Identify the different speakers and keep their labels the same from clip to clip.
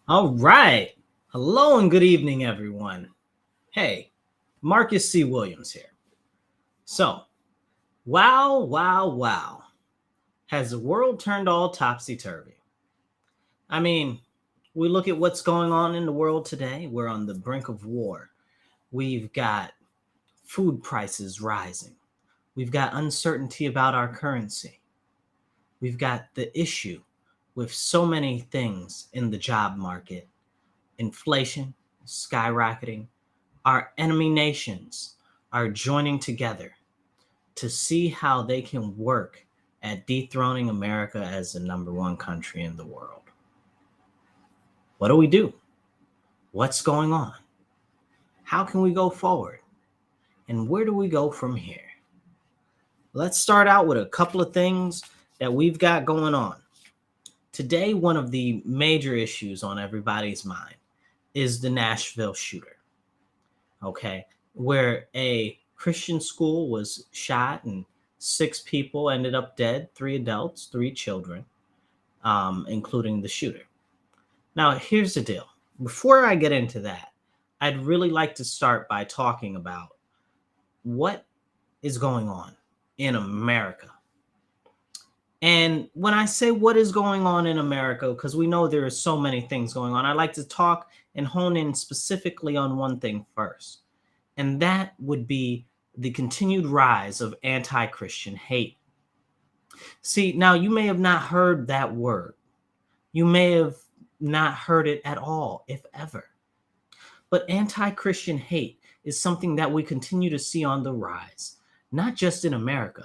Speaker 1: All right. Hello and good evening, everyone. Hey, Marcus C. Williams here. So, wow. Has the world turned all topsy turvy? I mean, we look at what's going on in the world today. We're on the brink of war. We've got food prices rising. We've got uncertainty about our currency. We've got the issue with so many things in the job market, inflation skyrocketing. Our enemy nations are joining together to see how they can work at dethroning America as the number one country in the world. What do we do? What's going on? How can we go forward? And where do we go from here? Let's start out with a couple of things that we've got going on. Today, one of the major issues on everybody's mind is the Nashville shooter. Okay, where a Christian school was shot and 6 people ended up dead, 3 adults, 3 children, including the shooter. Now, here's the deal. Before I get into that, I'd really like to start by talking about what is going on in America. And when I say what is going on in America, because we know there are so many things going on, I'd like to talk and hone in specifically on one thing first. And that would be the continued rise of anti-Christian hate. See, now you may have not heard that word. You may have not heard it at all, if ever. But anti-Christian hate is something that we continue to see on the rise, not just in America,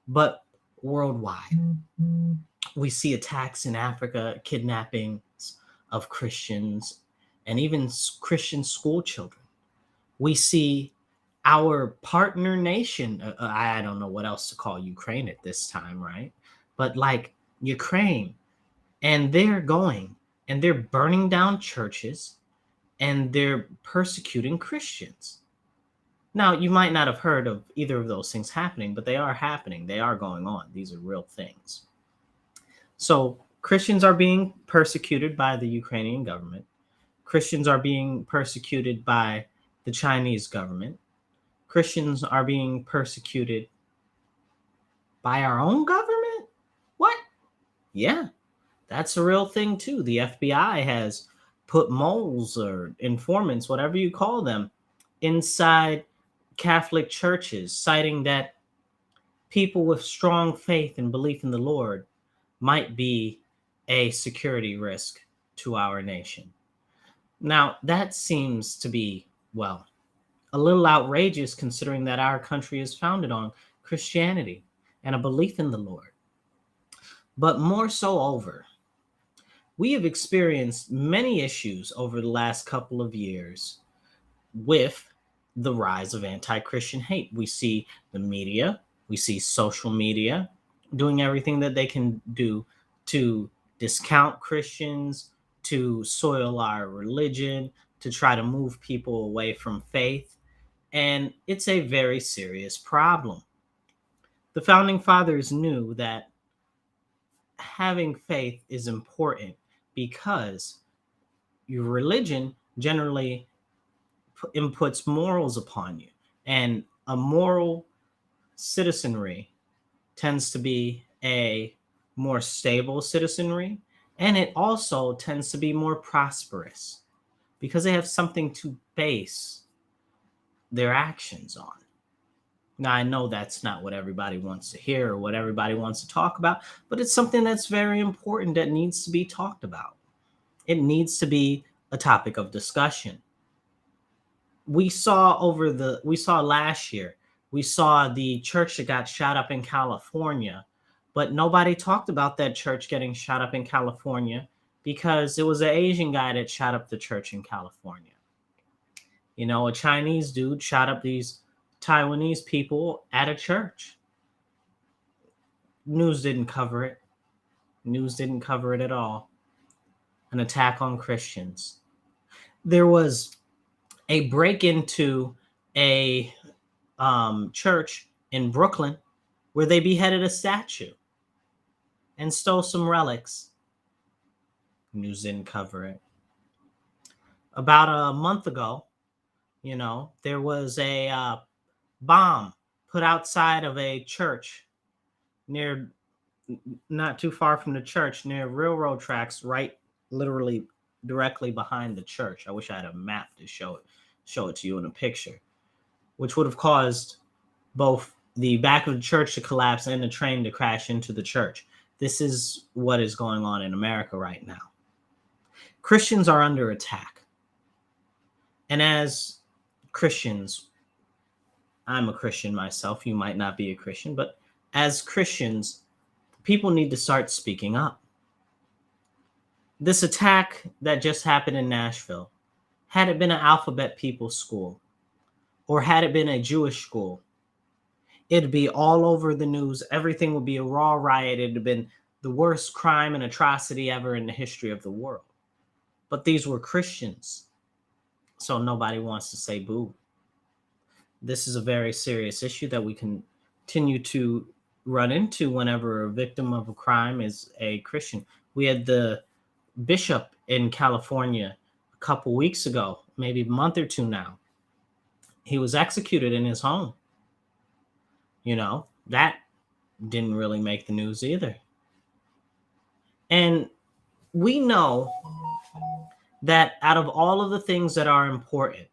Speaker 1: but worldwide. We see attacks in Africa, kidnappings of Christians, and even Christian school children. We see our partner nation, I don't know what else to call Ukraine at this time, right? But like Ukraine, and they're going and they're burning down churches and they're persecuting Christians. Now, you might not have heard of either of those things happening, but they are happening. They are going on. These are real things. So, Christians are being persecuted by the Ukrainian government. Christians are being persecuted by the Chinese government. Christians are being persecuted by our own government? What? Yeah, that's a real thing too. The FBI has put moles or informants, whatever you call them, inside Catholic churches, citing that people with strong faith and belief in the Lord might be a security risk to our nation. Now, that seems to be, well, a little outrageous considering that our country is founded on Christianity and a belief in the Lord. But more so over, we have experienced many issues over the last couple of years with the rise of anti-Christian hate. We see the media, we see social media doing everything that they can do to discount Christians, to soil our religion, to try to move people away from faith. And it's a very serious problem. The founding fathers knew that having faith is important because your religion generally inputs morals upon you. And a moral citizenry tends to be a more stable citizenry. And it also tends to be more prosperous because they have something to base their actions on. Now, I know that's not what everybody wants to hear or what everybody wants to talk about, but it's something that's very important that needs to be talked about. It needs to be a topic of discussion. We saw last year, we saw the church that got shot up in California, but nobody talked about that church getting shot up in California because it was an Asian guy that shot up the church in California. You know, a Chinese dude shot up these Taiwanese people at a church. News didn't cover it. News didn't cover it at all. An attack on Christians. There was a break into a church in Brooklyn where they beheaded a statue and stole some relics. News didn't cover it. About a month ago, there was a bomb put outside of a church near, not too far from the church, near railroad tracks, right, literally directly behind the church. I wish I had a map to show it to you in a picture, which would have caused both the back of the church to collapse and the train to crash into the church. This is what is going on in America right now. Christians are under attack. And as Christians, I'm a Christian myself. You might not be a Christian, but as Christians, people need to start speaking up. This attack that just happened in Nashville, had it been an alphabet people school, or had it been a Jewish school, it'd be all over the news. Everything would be a raw riot. It'd have been the worst crime and atrocity ever in the history of the world. But these were Christians, so nobody wants to say boo. This is a very serious issue that we continue to run into whenever a victim of a crime is a Christian. We had the bishop in California a couple weeks ago, maybe a month or two now. He was executed in his home. That didn't really make the news either. And we know that out of all of the things that are important,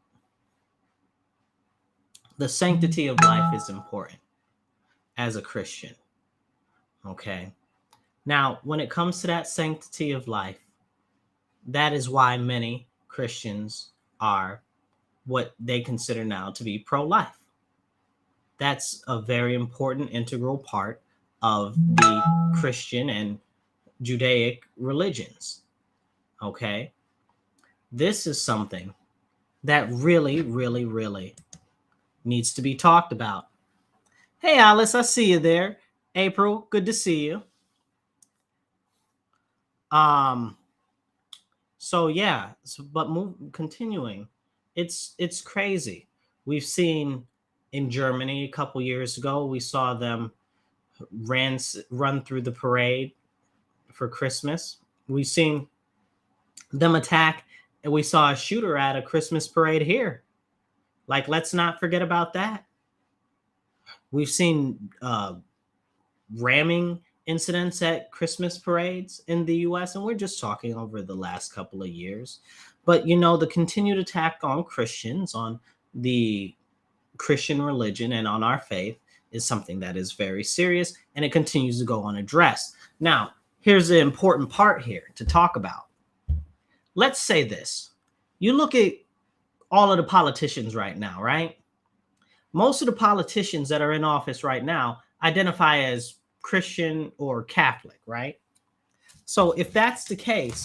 Speaker 1: the sanctity of life is important as a Christian. Okay. Now, when it comes to that sanctity of life, that is why many Christians are what they consider now to be pro-life. That's a very important integral part of the Christian and Judaic religions. Okay. This is something that really, really, really needs to be talked about. Hey, Alice, I see you there. April, good to see you. So yeah, but continuing, it's crazy. We've seen in Germany a couple years ago, we saw them run through the parade for Christmas. We've seen them attack, and we saw a shooter at a Christmas parade here. Like, let's not forget about that. We've seen ramming incidents at Christmas parades in the US, and we're just talking over the last couple of years. But the continued attack on Christians, on the Christian religion, and on our faith is something that is very serious, and it continues to go unaddressed. Now, here's the important part here to talk about. Let's say this. You look at all of the politicians right now, right? Most of the politicians that are in office right now identify as Christian or Catholic, right? So if that's the case,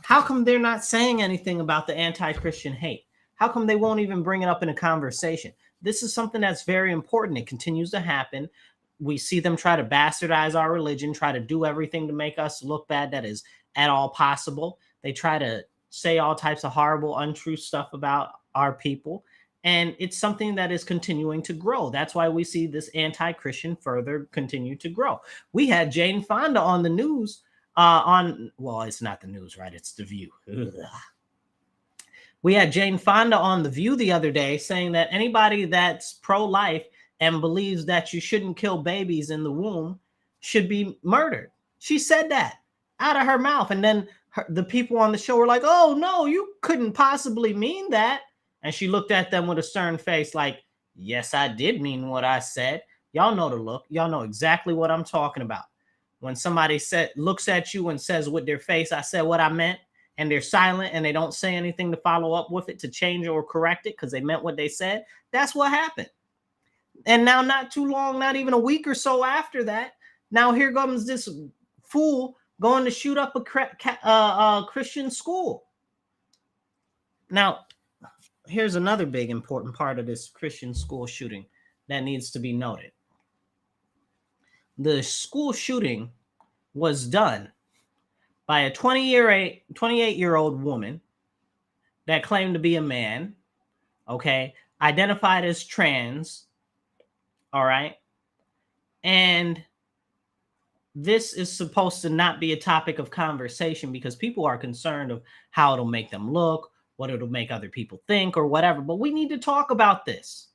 Speaker 1: how come they're not saying anything about the anti-Christian hate? How come they won't even bring it up in a conversation? This is something that's very important. It continues to happen. We see them try to bastardize our religion, try to do everything to make us look bad that is at all possible. They try to say all types of horrible, untrue stuff about our people. And it's something that is continuing to grow. That's why we see this anti-Christian further continue to grow. We had Jane Fonda on the news well, it's not the news, right? It's The View. Ugh. We had Jane Fonda on The View the other day saying that anybody that's pro-life and believes that you shouldn't kill babies in the womb should be murdered. She said that out of her mouth. And then the people on the show were like, oh, no, you couldn't possibly mean that. And she looked at them with a stern face like, yes, I did mean what I said. Y'all know the look. Y'all know exactly what I'm talking about. When somebody looks at you and says with their face, I said what I meant, and they're silent and they don't say anything to follow up with it to change or correct it because they meant what they said, that's what happened. And now not too long, not even a week or so after that, now here comes this fool going to shoot up a Christian school. Now, here's another big important part of this Christian school shooting that needs to be noted. The school shooting was done by a 28-year-old woman that claimed to be a man, okay, identified as trans, all right? And this is supposed to not be a topic of conversation because people are concerned of how it'll make them look, what it'll make other people think or whatever. But we need to talk about this.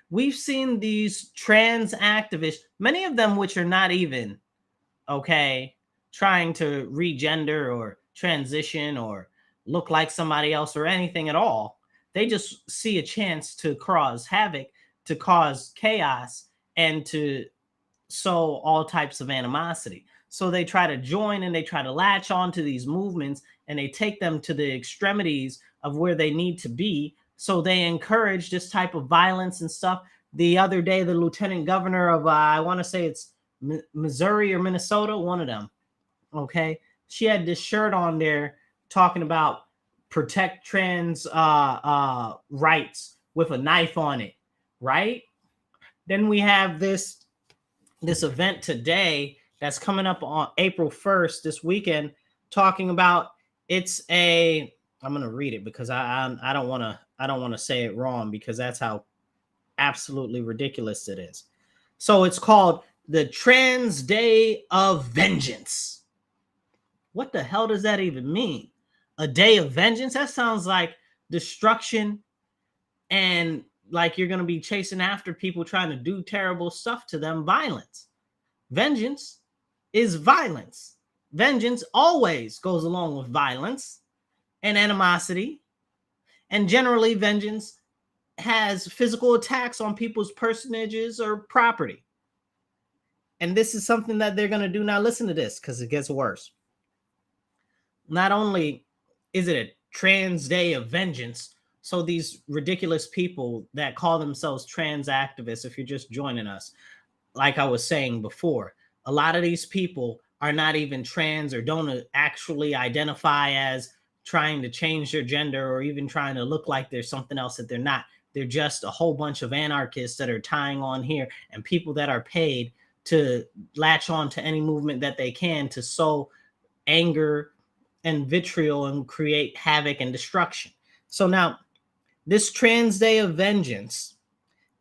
Speaker 1: We've seen these trans activists, many of them which are not even, okay, trying to regender or transition or look like somebody else or anything at all. They just see a chance to cause havoc, to cause chaos, and to sow all types of animosity. So they try to join and they try to latch on to these movements, and they take them to the extremities of where they need to be. So they encourage this type of violence and stuff. The other day, the lieutenant governor of, I want to say it's Missouri or Minnesota, one of them, okay, she had this shirt on there talking about protect trans rights with a knife on it, right? Then we have this event today that's coming up on April 1st, this weekend, talking about I'm going to read it because I don't want to say it wrong, because that's how absolutely ridiculous it is. So it's called the Trans Day of Vengeance. What the hell does that even mean? A day of vengeance? That sounds like destruction, and like you're going to be chasing after people trying to do terrible stuff to them. Violence. Vengeance is violence. Vengeance always goes along with violence and animosity. And generally, vengeance has physical attacks on people's personages or property. And this is something that they're going to do. Now, listen to this, because it gets worse. Not only is it a trans day of vengeance, so these ridiculous people that call themselves trans activists, if you're just joining us, like I was saying before, a lot of these people are not even trans or don't actually identify as trying to change their gender or even trying to look like there's something else that they're not. They're just a whole bunch of anarchists that are tying on here, and people that are paid to latch on to any movement that they can to sow anger and vitriol and create havoc and destruction. So now this Trans Day of Vengeance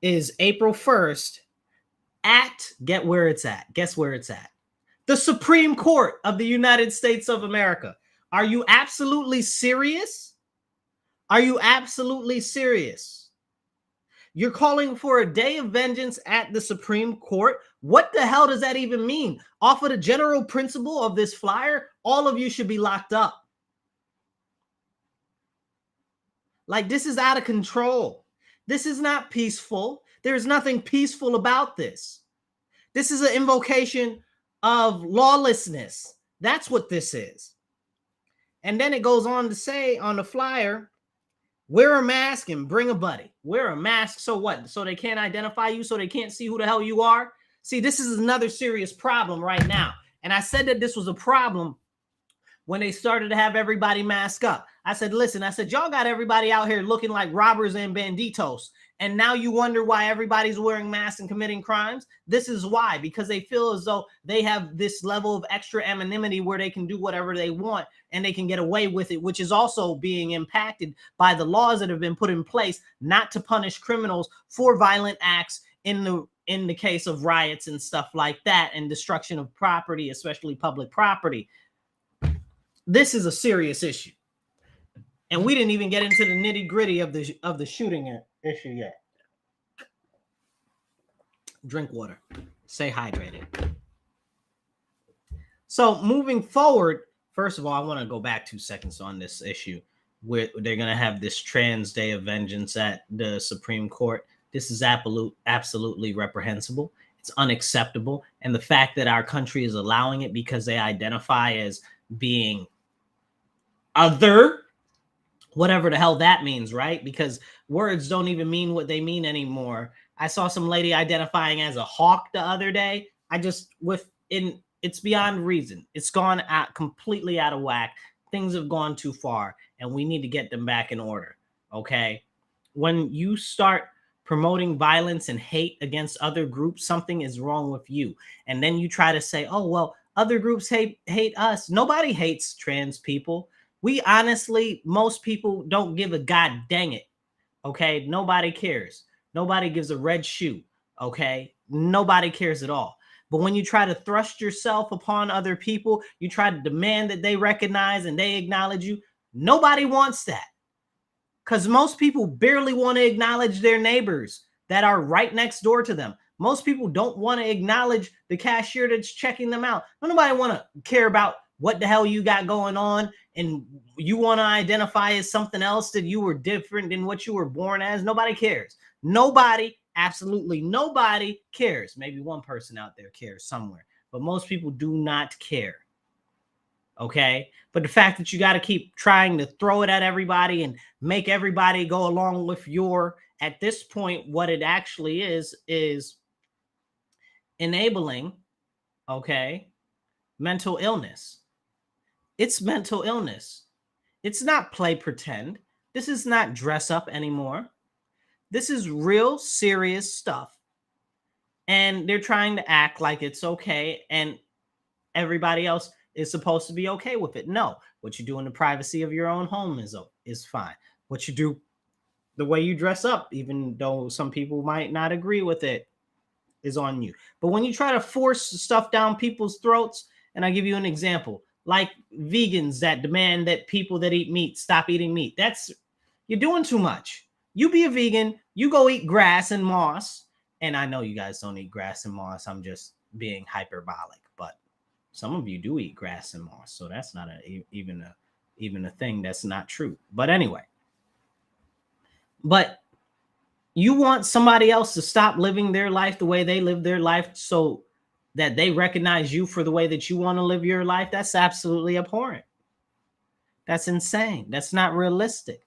Speaker 1: is April 1st at, guess where it's at? The Supreme Court of the United States of America. Are you absolutely serious? Are you absolutely serious? You're calling for a day of vengeance at the Supreme Court? What the hell does that even mean? Off of the general principle of this flyer, all of you should be locked up. Like, this is out of control. This is not peaceful. There's nothing peaceful about this. This is an invocation of lawlessness. That's what this is. And then it goes on to say on the flyer, wear a mask and bring a buddy. Wear a mask, so what? So they can't identify you, so they can't see who the hell you are? See, this is another serious problem right now. And I said that this was a problem when they started to have everybody mask up. I said, listen, y'all got everybody out here looking like robbers and banditos. And now you wonder why everybody's wearing masks and committing crimes? This is why, because they feel as though they have this level of extra anonymity where they can do whatever they want and they can get away with it, which is also being impacted by the laws that have been put in place not to punish criminals for violent acts in the case of riots and stuff like that, and destruction of property, especially public property. This is a serious issue. And we didn't even get into the nitty-gritty of the shooting issue yet. Drink water. Stay hydrated. So moving forward, first of all, I want to go back 2 seconds on this issue where they're going to have this Trans Day of Vengeance at the Supreme Court. This is absolutely reprehensible. It's unacceptable. And the fact that our country is allowing it because they identify as being other, whatever the hell that means, right? Because words don't even mean what they mean anymore. I saw some lady identifying as a hawk the other day. It's beyond reason. It's gone completely out of whack. Things have gone too far, and we need to get them back in order, okay? When you start promoting violence and hate against other groups, something is wrong with you. And then you try to say, oh, well, other groups hate us. Nobody hates trans people. We honestly, most people don't give a god dang it, okay? Nobody cares. Nobody gives a red shoe, okay? Nobody cares at all. But when you try to thrust yourself upon other people, you try to demand that they recognize and they acknowledge you, nobody wants that. because most people barely want to acknowledge their neighbors that are right next door to them. Most people don't want to acknowledge the cashier that's checking them out. Nobody want to care about what the hell you got going on, and you want to identify as something else, that you were different than what you were born as. Nobody cares. Nobody, absolutely nobody cares. Maybe one person out there cares somewhere, but most people do not care. Okay, but the fact that you got to keep trying to throw it at everybody and make everybody go along with your, at this point, what it actually is enabling, okay, mental illness. It's mental illness. It's not play pretend. This is not dress up anymore. This is real serious stuff. And they're trying to act like it's okay, and everybody else is supposed to be okay with it. No, what you do in the privacy of your own home is fine. What you do, the way you dress up, even though some people might not agree with it, is on you. But when you try to force stuff down people's throats, and I give you an example, like vegans that demand that people that eat meat stop eating meat. You're doing too much. You be a vegan, you go eat grass and moss. And I know you guys don't eat grass and moss. I'm just being hyperbolic, but some of you do eat grass and moss, so that's not even a thing. That's not true. But anyway, but you want somebody else to stop living their life the way they live their life, so that they recognize you for the way that you want to live your life. That's absolutely abhorrent. That's insane. That's not realistic.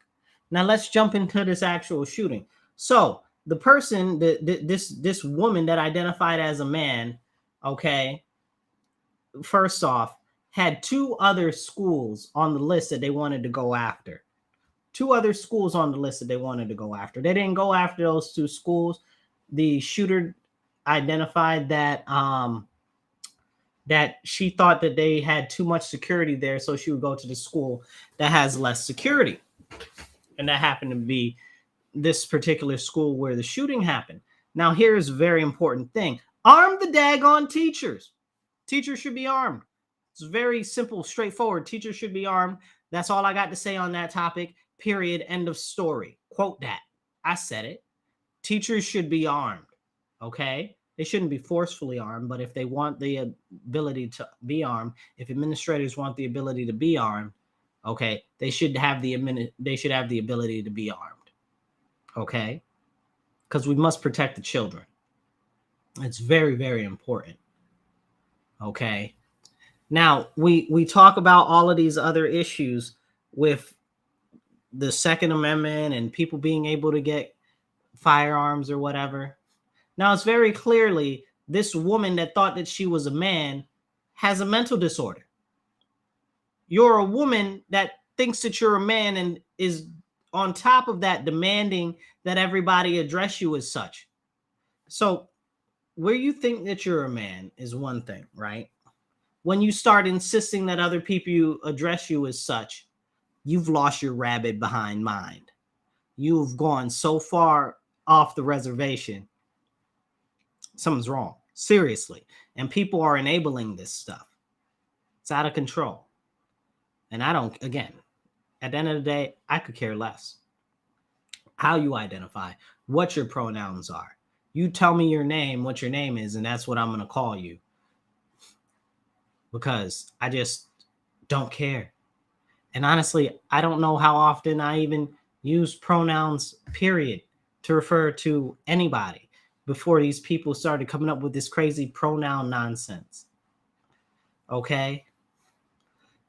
Speaker 1: Now let's jump into this actual shooting. So the person, this woman that identified as a man, okay, first off, had two other schools on the list that they wanted to go after. Two other schools on the list that they wanted to go after. They didn't go after those two schools. The shooter identified that that she thought that they had too much security there, so she would go to the school that has less security. And that happened to be this particular school where the shooting happened. Now, here's a very important thing. Arm the daggone teachers. Teachers should be armed. It's very simple, straightforward. Teachers should be armed. That's all I got to say on that topic. Period. End of story. Quote that. I said it. Teachers should be armed. Okay? They shouldn't be forcefully armed, but if they want the ability to be armed, if administrators want the ability to be armed, okay, they should have the ability to be armed. Okay? Because we must protect the children. It's very, very important. Okay? Now, we talk about all of these other issues with the Second Amendment and people being able to get firearms or whatever. Now, it's very clearly this woman that thought that she was a man has a mental disorder. You're a woman that thinks that you're a man and is on top of that demanding that everybody address you as such. So where you think that you're a man is one thing, right? When you start insisting that other people address you as such, you've lost your rabbit behind mind. You've gone so far off the reservation. Something's wrong, seriously. And people are enabling this stuff. It's out of control. And again, at the end of the day, I could care less how you identify, what your pronouns are. You tell me your name, what your name is, and that's what I'm going to call you. Because I just don't care. And honestly, I don't know how often I even use pronouns, period, to refer to anybody before these people started coming up with this crazy pronoun nonsense. Okay?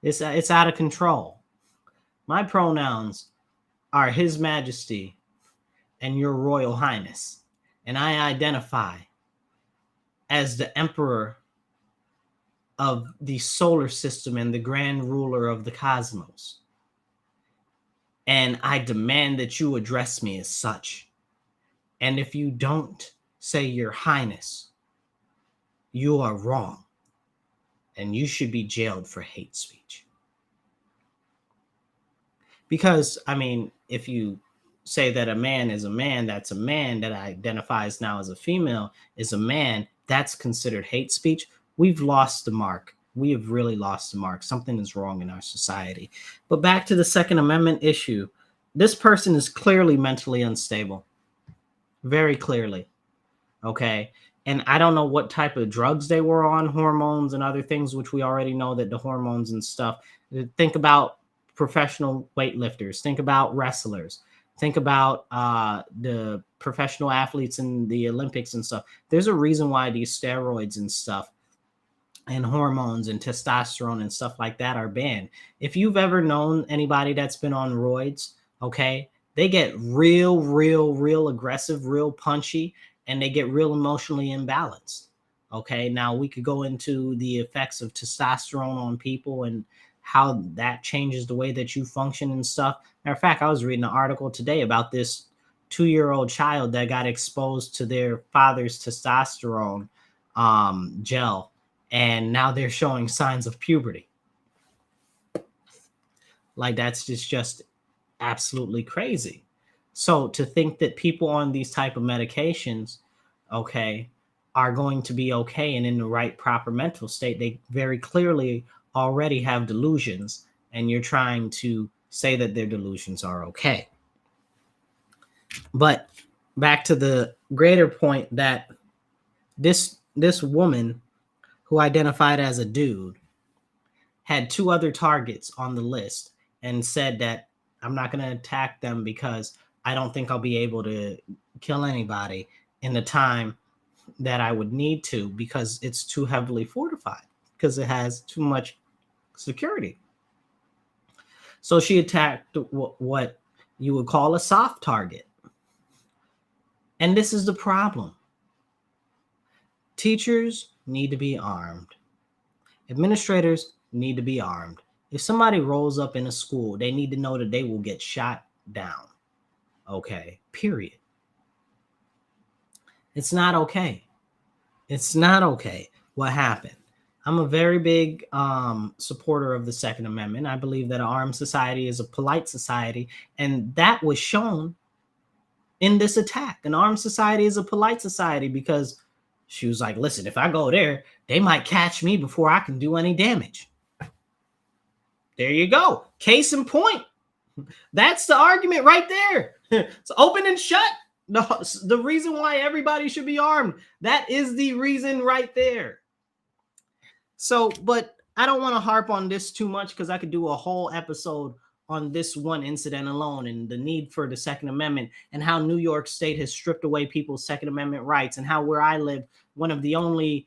Speaker 1: It's out of control. My pronouns are His Majesty and Your Royal Highness. And I identify as the Emperor of the solar system and the grand ruler of the cosmos. And I demand that you address me as such. And if you don't say Your Highness, you are wrong. And you should be jailed for hate speech. Because, I mean, if you say that a man is a man, that's a man that identifies now as a female is a man, that's considered hate speech. We've lost the mark. We have really lost the mark. Something is wrong in our society. But back to the Second Amendment issue. This person is clearly mentally unstable, very clearly. Okay. And I don't know what type of drugs they were on, hormones and other things, which we already know that the hormones and stuff. Think about professional weightlifters, think about wrestlers, think about the professional athletes in the Olympics and stuff. There's a reason why these steroids and stuff and hormones and testosterone and stuff like that are banned. If you've ever known anybody that's been on roids, okay, they get real aggressive, real punchy, and they get real emotionally imbalanced. Okay, now we could go into the effects of testosterone on people and how that changes the way that you function and stuff. Matter of fact, I was reading an article today about this 2-year-old child that got exposed to their father's testosterone gel, and now they're showing signs of puberty. Like, that's just absolutely crazy. So to think that people on these type of medications, okay, are going to be okay and in the right proper mental state, they very clearly already have delusions, and you're trying to say that their delusions are okay. But back to the greater point that this woman who identified as a dude had 2 other targets on the list and said that I'm not going to attack them because I don't think I'll be able to kill anybody in the time that I would need to, because it's too heavily fortified, because it has too much security. So she attacked what you would call a soft target. And this is the problem. Teachers need to be armed. Administrators need to be armed. If somebody rolls up in a school, they need to know that they will get shot down. Okay, period. It's not okay. It's not okay what happened. I'm a very big supporter of the Second Amendment. I believe that an armed society is a polite society, and that was shown in this attack. An armed society is a polite society because she was like, listen, if I go there, they might catch me before I can do any damage. There you go. Case in point. That's the argument right there. It's open and shut. The reason why everybody should be armed. That is the reason right there. So, but I don't want to harp on this too much because I could do a whole episode on this one incident alone and the need for the Second Amendment and how New York State has stripped away people's Second Amendment rights, and how where I live, one of the only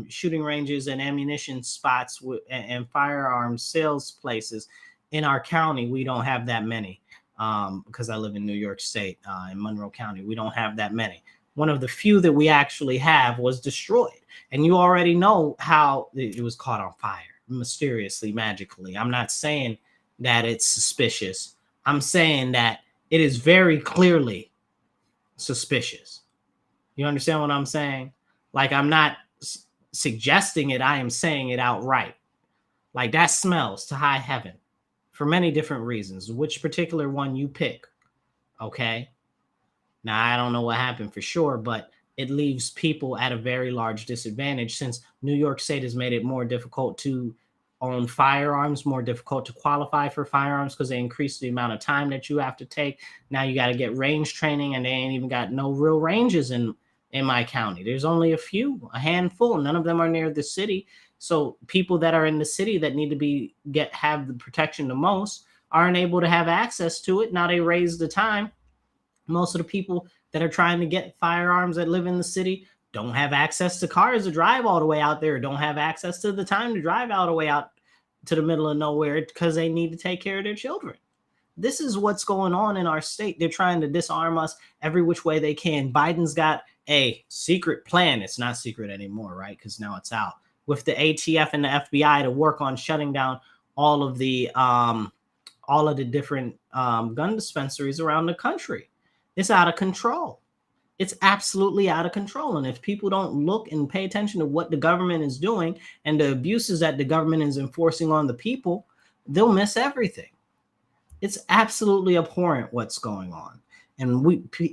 Speaker 1: shooting ranges and ammunition spots and firearms sales places in our county, we don't have that many, because I live in New York State, in Monroe County. We don't have that many. One of the few that we actually have was destroyed. And you already know how it was caught on fire, mysteriously, magically. I'm not saying that it's suspicious. I'm saying that it is very clearly suspicious. You understand what I'm saying? Like, I'm not suggesting it. I am saying it outright. Like, that smells to high heaven for many different reasons. Which particular one you pick, okay? Now, I don't know what happened for sure, but it leaves people at a very large disadvantage, since New York State has made it more difficult to own firearms, more difficult to qualify for firearms, because they increased the amount of time that you have to take. Now you got to get range training, and they ain't even got no real ranges in my county. There's only a handful. None of them are near the city. So people that are in the city that need to have the protection the most aren't able to have access to it. Now they raise the time. Most of the people that are trying to get firearms that live in the city don't have access to cars to drive all the way out there, don't have access to the time to drive all the way out to the middle of nowhere, because they need to take care of their children. This is what's going on in our state. They're trying to disarm us every which way they can. Biden's got a secret plan. It's not secret anymore, right? Because now it's out, with the ATF and the FBI to work on shutting down all of the different gun dispensaries around the country. It's out of control. It's absolutely out of control. And if people don't look and pay attention to what the government is doing and the abuses that the government is enforcing on the people, they'll miss everything. It's absolutely abhorrent what's going on. And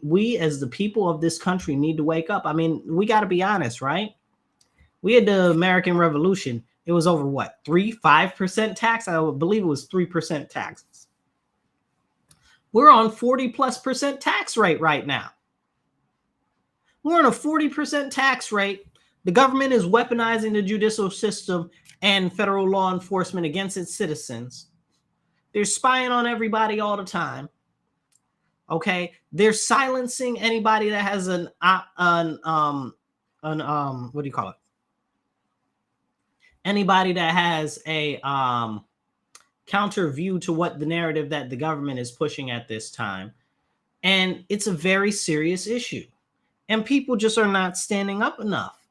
Speaker 1: we as the people of this country need to wake up. I mean, we got to be honest, right? We had the American Revolution. It was over what, 5% tax? I believe it was 3% taxes. We're on 40+% tax rate right now. We're on a 40% tax rate. The government is weaponizing the judicial system and federal law enforcement against its citizens. They're spying on everybody all the time. Okay, they're silencing anybody that has what do you call it? Anybody that has a counter view to what the narrative that the government is pushing at this time. And it's a very serious issue. And people just are not standing up enough,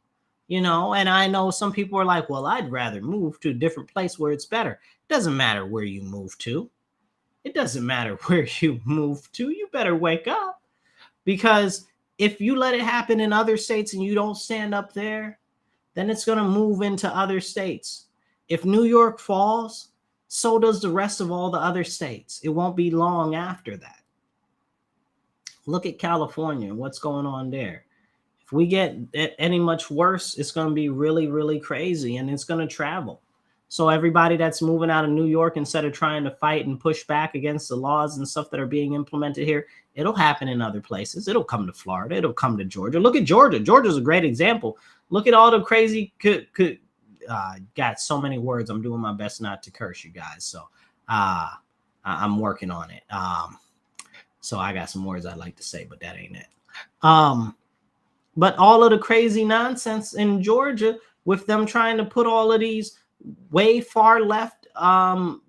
Speaker 1: you know. And I know some people are like, well, I'd rather move to a different place where it's better. It doesn't matter where you move to. It doesn't matter where you move to. You better wake up, because if you let it happen in other states and you don't stand up there, then it's going to move into other states. If New York falls, so does the rest of all the other states. It won't be long after that. Look at California and what's going on there. If we get any much worse, it's going to be really, really crazy, and it's going to travel. So everybody that's moving out of New York, instead of trying to fight and push back against the laws and stuff that are being implemented here, it'll happen in other places. It'll come to Florida. It'll come to Georgia. Look at Georgia. Georgia's a great example. Look at all the crazy got so many words. I'm doing my best not to curse, you guys. So I'm working on it. So I got some words I'd like to say, but that ain't it. But all of the crazy nonsense in Georgia with them trying to put all of these way far left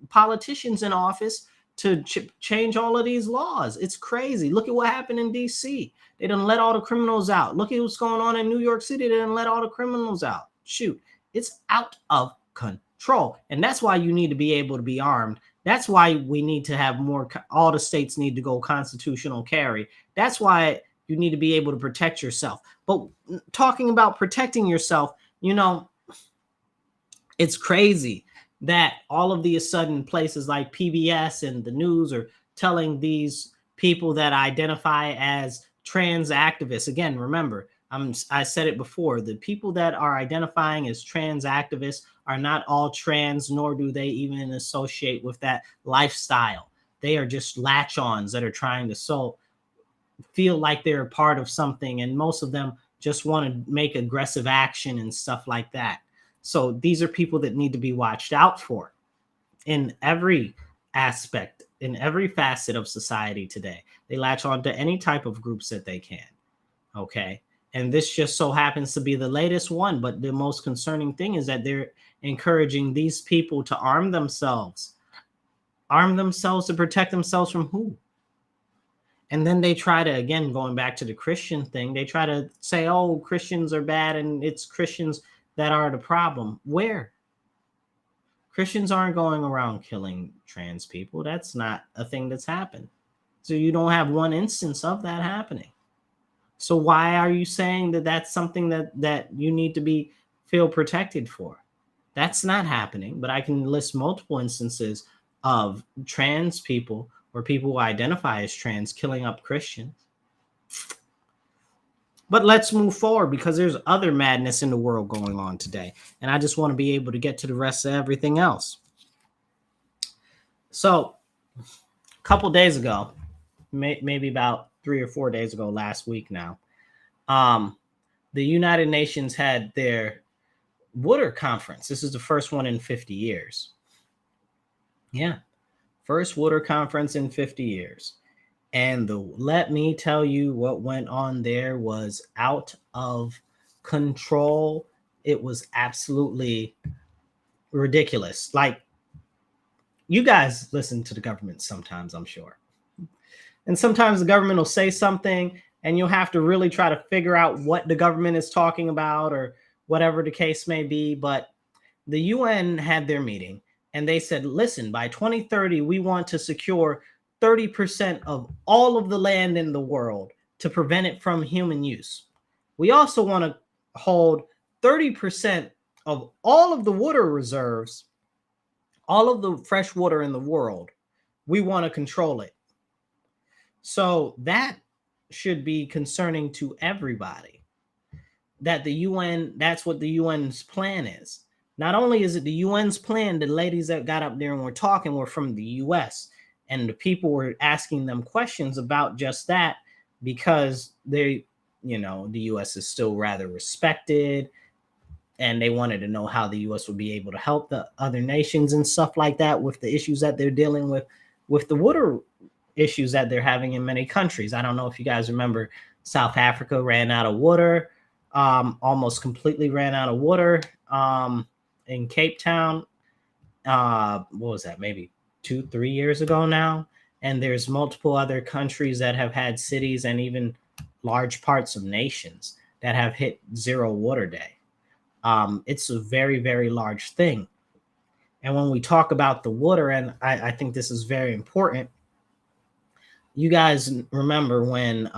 Speaker 1: politicians in office to change all of these laws. It's crazy. Look at what happened in DC. They didn't let all the criminals out. Look at what's going on in New York City. They didn't let all the criminals out. Shoot, it's out of control. And that's why you need to be able to be armed. That's why we need to have more. All the states need to go constitutional carry. That's why you need to be able to protect yourself. But talking about protecting yourself, you know, it's crazy that all of these sudden places like PBS and the news are telling these people that identify as trans activists. Again, remember, I said it before, the people that are identifying as trans activists are not all trans, nor do they even associate with that lifestyle. They are just latch-ons that are trying to feel like they're a part of something, and most of them just want to make aggressive action and stuff like that. So these are people that need to be watched out for in every aspect, in every facet of society today. They latch on to any type of groups that they can. Okay. And this just so happens to be the latest one. But the most concerning thing is that they're encouraging these people to arm themselves to protect themselves from who? And then they try to, again, going back to the Christian thing, they try to say, oh, Christians are bad and it's Christians that are the problem. Where? Christians aren't going around killing trans people. That's not a thing that's happened. So you don't have one instance of that happening. So why are you saying that that's something that you need to feel protected for? That's not happening. But I can list multiple instances of trans people or people who identify as trans killing up Christians. But let's move forward, because there's other madness in the world going on today. And I just want to be able to get to the rest of everything else. So a couple days ago, maybe about 3 or 4 days ago, last week now, the United Nations had their water conference. This is the first one in 50 years. Yeah, first water conference in 50 years. And let me tell you, what went on there was out of control. It was absolutely ridiculous. Like, you guys listen to the government sometimes, I'm sure. And sometimes the government will say something and you'll have to really try to figure out what the government is talking about or whatever the case may be. But the UN had their meeting and they said, listen, by 2030, we want to secure 30% of all of the land in the world to prevent it from human use. We also want to hold 30% of all of the water reserves, all of the fresh water in the world. We want to control it. So that should be concerning to everybody, that the UN, that's what the UN's plan is. Not only is it the UN's plan, the ladies that got up there and were talking were from the US. And the people were asking them questions about just that because they, the US is still rather respected, and they wanted to know how the US would be able to help the other nations and stuff like that with the issues that they're dealing with the water issues that they're having in many countries. I don't know if you guys remember, South Africa ran out of water, almost completely ran out of water in Cape Town. What was that? Maybe 2-3 years ago now. And there's multiple other countries that have had cities and even large parts of nations that have hit zero water day. It's a very, very large thing. And when we talk about the water, and I think this is very important, you guys remember when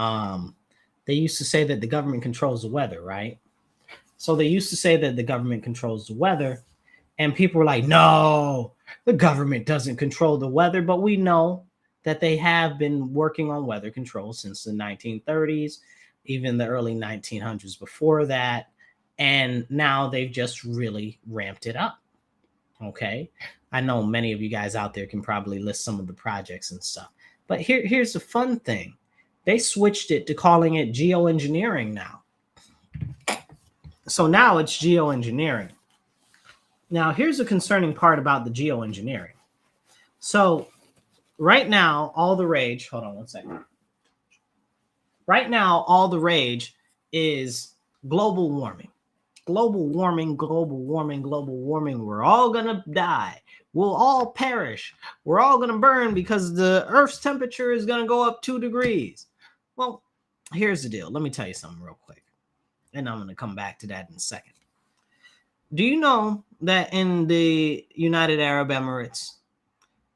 Speaker 1: they used to say that the government controls the weather, right? So they used to say that the government controls the weather, and people were like, no, the government doesn't control the weather. But we know that they have been working on weather control since the 1930s, even the early 1900s before that. And now they've just really ramped it up. Okay. I know many of you guys out there can probably list some of the projects and stuff. But here's the fun thing. They switched it to calling it geoengineering now. So now it's geoengineering. Now, here's a concerning part about the geoengineering. So right now, all the rage, hold on one second. Right now, all the rage is global warming. Global warming, global warming, global warming. We're all going to die. We'll all perish. We're all going to burn because the Earth's temperature is going to go up 2 degrees. Well, here's the deal. Let me tell you something real quick. And I'm going to come back to that in a second. Do you know that in the United Arab Emirates,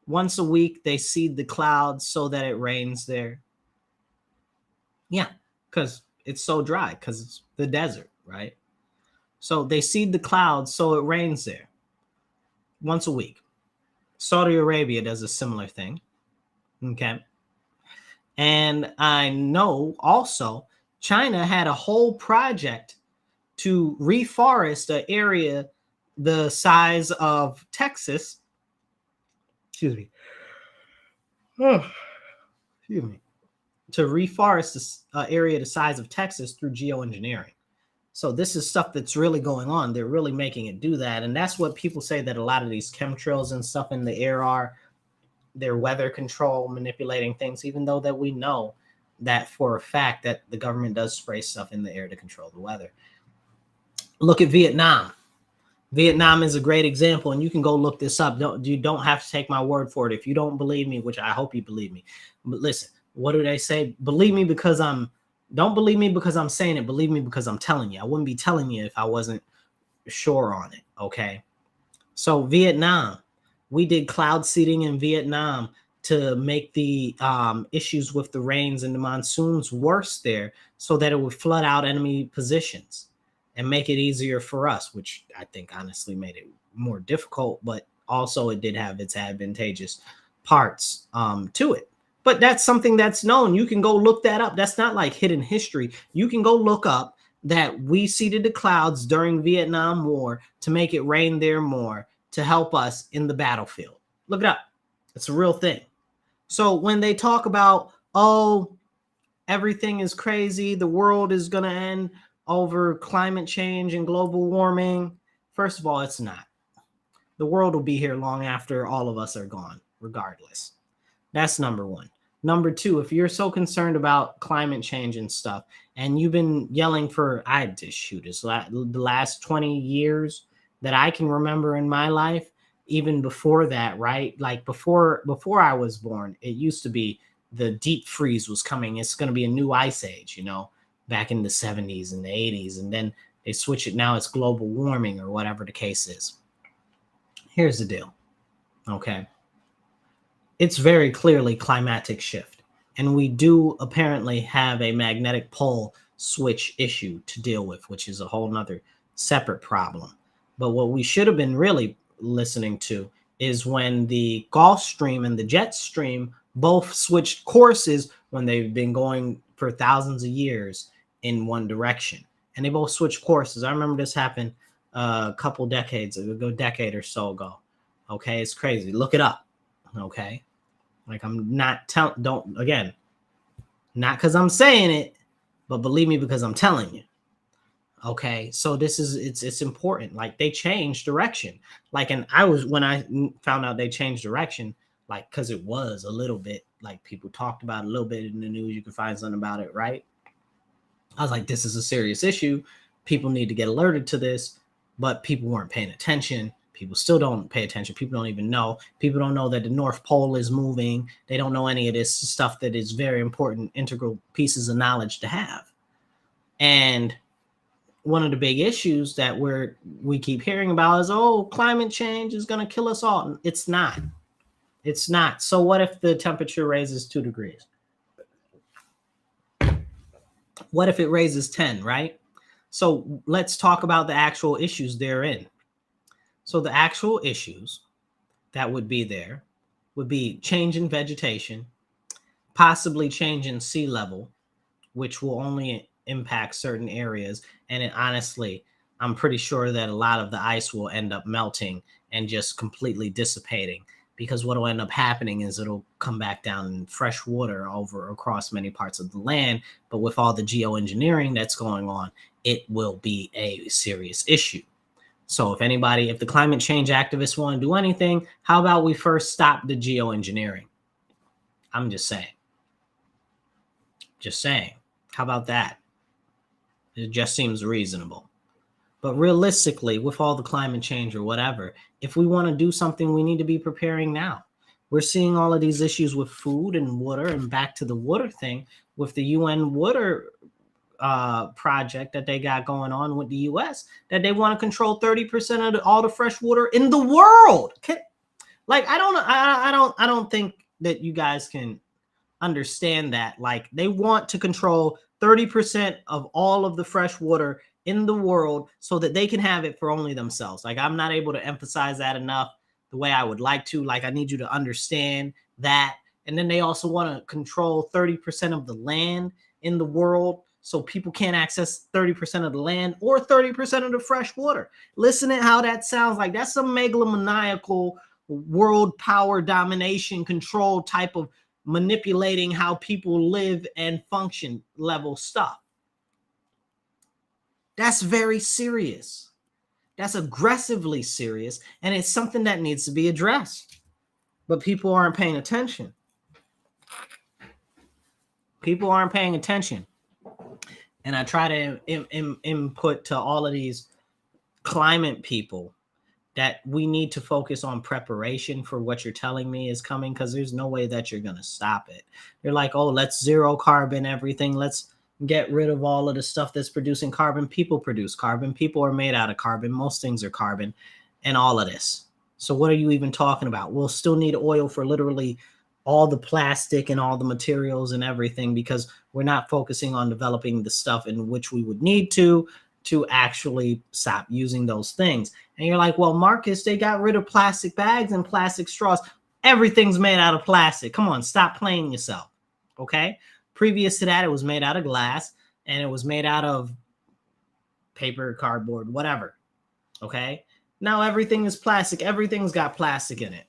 Speaker 1: once a week they seed the clouds so that it rains there? Yeah, because it's so dry, because it's the desert, right? So they seed the clouds so it rains there once a week. Saudi Arabia does a similar thing. Okay. And I know also China had a whole project to reforest an area the size of Texas. Excuse me. Oh, excuse me. To reforest this area the size of Texas through geoengineering. So this is stuff that's really going on. They're really making it do that. And that's what people say that a lot of these chemtrails and stuff in the air are. Their weather control, manipulating things, even though that we know that for a fact that the government does spray stuff in the air to control the weather. Look at Vietnam. Vietnam is a great example, and you can go look this up. You don't have to take my word for it. If you don't believe me, which I hope you believe me, but listen, what do they say? Believe me because don't believe me because I'm saying it. Believe me because I'm telling you. I wouldn't be telling you if I wasn't sure on it. Okay. So Vietnam, we did cloud seeding in Vietnam to make the issues with the rains and the monsoons worse there, so that it would flood out enemy positions and make it easier for us, which I think honestly made it more difficult, but also it did have its advantageous parts to it. But that's something that's known. You can go look that up. That's not like hidden history. You can go look up that we seeded the clouds during Vietnam War to make it rain there more, to help us in the battlefield. Look it up. It's a real thing. So when they talk about, oh, everything is crazy, the world is going to end over climate change and global warming, first of all, it's not. The world will be here long after all of us are gone, regardless. That's number one. Number two, if you're so concerned about climate change and stuff, and you've been yelling for, it's the last 20 years that I can remember in my life, even before that, right? Like before I was born, it used to be the deep freeze was coming. It's going to be a new ice age, back in the 70s and the 80s. And then they switch it. Now it's global warming or whatever the case is. Here's the deal. Okay. It's very clearly climatic shift. And we do apparently have a magnetic pole switch issue to deal with, which is a whole nother separate problem. But what we should have been really listening to is when the Gulf Stream and the jet stream both switched courses when they've been going for thousands of years in one direction. And they both switched courses. I remember this happened a couple decades ago, decade or so ago. Okay, it's crazy. Look it up. Okay. Like I'm not don't again, not because I'm saying it, but believe me because I'm telling you. Okay, so this is it's important. Like they changed direction. Like, and I was when I found out they changed direction, like because it was a little bit like people talked about it a little bit in the news. You could find something about it, right? I was like, this is a serious issue. People need to get alerted to this, but people weren't paying attention. People still don't pay attention. People don't even know. People don't know that the North Pole is moving. They don't know any of this stuff that is very important, integral pieces of knowledge to have. And one of the big issues that we keep hearing about is, oh, climate change is going to kill us all. It's not. It's not. So what if the temperature raises 2 degrees? What if it raises 10, right? So let's talk about the actual issues therein. So the actual issues that would be there would be change in vegetation, possibly change in sea level, which will only impact certain areas. And honestly, I'm pretty sure that a lot of the ice will end up melting and just completely dissipating, because what will end up happening is it'll come back down in fresh water over across many parts of the land. But with all the geoengineering that's going on, it will be a serious issue. So if the climate change activists want to do anything, how about we first stop the geoengineering? I'm just saying. Just saying. How about that? It just seems reasonable. But realistically, with all the climate change or whatever, if we want to do something, we need to be preparing now. We're seeing all of these issues with food and water, and back to the water thing with the UN water project that they got going on with the US, that they want to control 30% of all the fresh water in the world. Like I don't think that you guys can understand that. Like they want to control 30% of all of the fresh water in the world so that they can have it for only themselves. Like I'm not able to emphasize that enough the way I would like to. Like I need you to understand that. And then they also want to control 30% of the land in the world so people can't access 30% of the land or 30% of the fresh water. Listen to how that sounds. Like that's some megalomaniacal world power domination control type of manipulating how people live and function level stuff. That's very serious. That's aggressively serious, and it's something that needs to be addressed. But people aren't paying attention. People aren't paying attention. And I try to input to all of these climate people that we need to focus on preparation for what you're telling me is coming, because there's no way that you're going to stop it. You're like, oh, let's zero carbon everything. Let's get rid of all of the stuff that's producing carbon. People produce carbon. People are made out of carbon. Most things are carbon and all of this. So what are you even talking about? We'll still need oil for literally all the plastic and all the materials and everything, because we're not focusing on developing the stuff in which we would need to actually stop using those things. And you're like, well, Marcus, they got rid of plastic bags and plastic straws. Everything's made out of plastic. Come on, stop playing yourself. Okay. Previous to that, it was made out of glass and it was made out of paper, cardboard, whatever. Okay. Now everything is plastic. Everything's got plastic in it.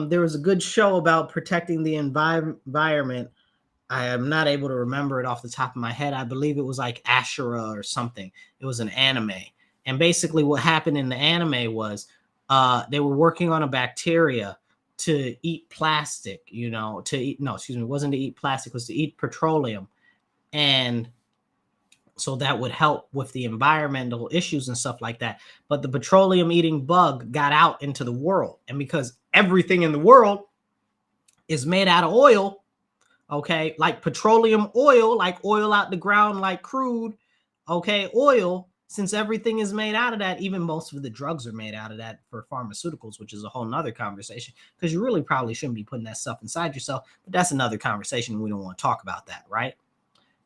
Speaker 1: There was a good show about protecting the environment. I am not able to remember it off the top of my head. I believe it was like Ashura or something. It was an anime. And basically what happened in the anime was they were working on a bacteria to eat plastic, it wasn't to eat plastic, it was to eat petroleum. And so that would help with the environmental issues and stuff like that. But the petroleum eating bug got out into the world. And because everything in the world is made out of oil, okay, like petroleum oil, like oil out the ground, like crude, okay, oil, since everything is made out of that, even most of the drugs are made out of that for pharmaceuticals, which is a whole nother conversation, because you really probably shouldn't be putting that stuff inside yourself, but that's another conversation. We don't want to talk about that, right?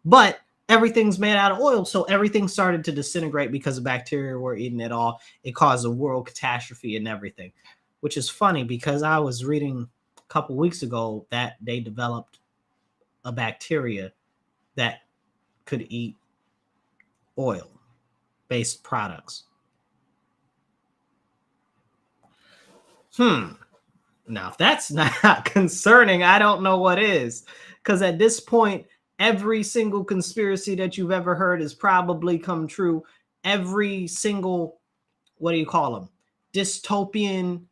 Speaker 1: But everything's made out of oil, so everything started to disintegrate because the bacteria were eating it all. It caused a world catastrophe and everything, which is funny because I was reading a couple weeks ago that they developed a bacteria that could eat oil-based products. Now, if that's not concerning, I don't know what is. Because at this point, every single conspiracy that you've ever heard has probably come true. Every single, what do you call them? Dystopian,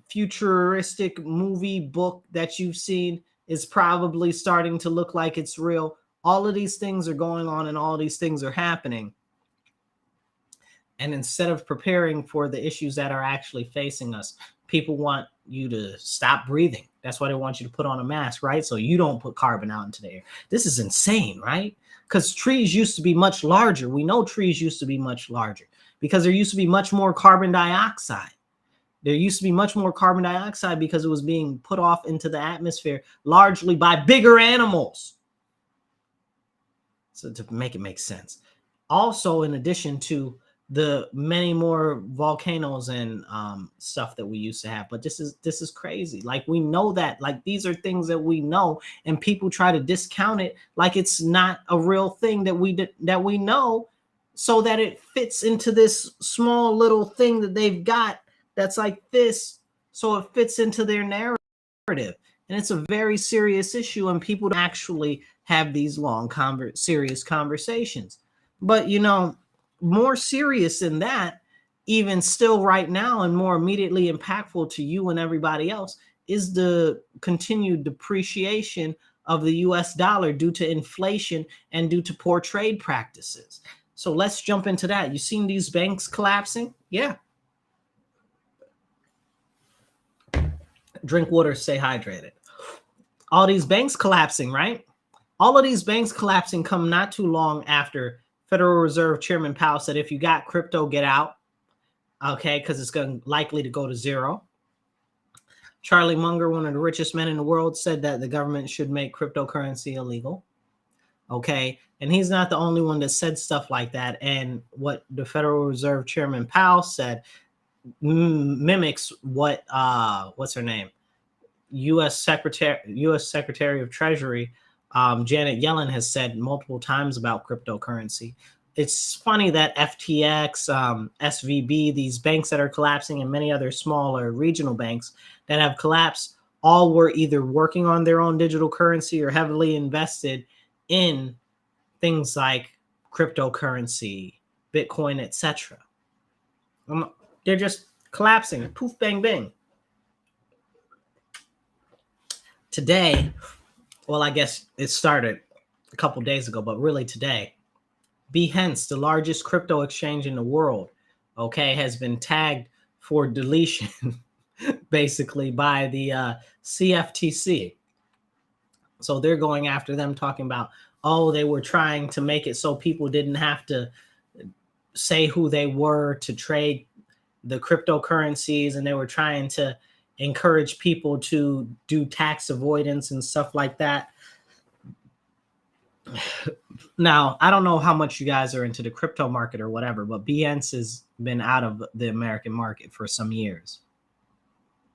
Speaker 1: futuristic movie book that you've seen is probably starting to look like it's real. All of these things are going on and all these things are happening. And instead of preparing for the issues that are actually facing us, people want you to stop breathing. That's why they want you to put on a mask, right? So you don't put carbon out into the air. This is insane, right? Because trees used to be much larger. We know trees used to be much larger because there used to be much more carbon dioxide. There used to be much more carbon dioxide because it was being put off into the atmosphere largely by bigger animals. So to make it make sense. Also, in addition to the many more volcanoes and stuff that we used to have, but this is crazy. Like, we know that, like, these are things that we know, and people try to discount it like it's not a real thing that we know, so that it fits into this small little thing that they've got that's like this, so it fits into their narrative. And it's a very serious issue, and people don't actually have these long serious conversations. But more serious than that, even still right now, and more immediately impactful to you and everybody else, is the continued depreciation of the US dollar due to inflation and due to poor trade practices. So let's jump into that. You seen these banks collapsing? Yeah. Drink water, stay hydrated. All these banks collapsing, right? All of these banks collapsing come not too long after Federal Reserve Chairman Powell said, if you got crypto, get out. Okay, because it's likely to go to zero. Charlie Munger, one of the richest men in the world, said that the government should make cryptocurrency illegal. Okay, and he's not the only one that said stuff like that. And what the Federal Reserve Chairman Powell said mimics what what's her name? U.S. Secretary of Treasury Janet Yellen has said multiple times about cryptocurrency. It's funny that FTX, SVB, these banks that are collapsing, and many other smaller regional banks that have collapsed, all were either working on their own digital currency or heavily invested in things like cryptocurrency, Bitcoin, etc. They're just collapsing. Poof, bang, bang. Today, well, I guess it started a couple days ago, but really today, Behance, the largest crypto exchange in the world, okay, has been tagged for deletion, basically, by the CFTC. So they're going after them, talking about, oh, they were trying to make it so people didn't have to say who they were to trade the cryptocurrencies, and they were trying to encourage people to do tax avoidance and stuff like that. Now, I don't know how much you guys are into the crypto market or whatever, but Behance has been out of the American market for some years.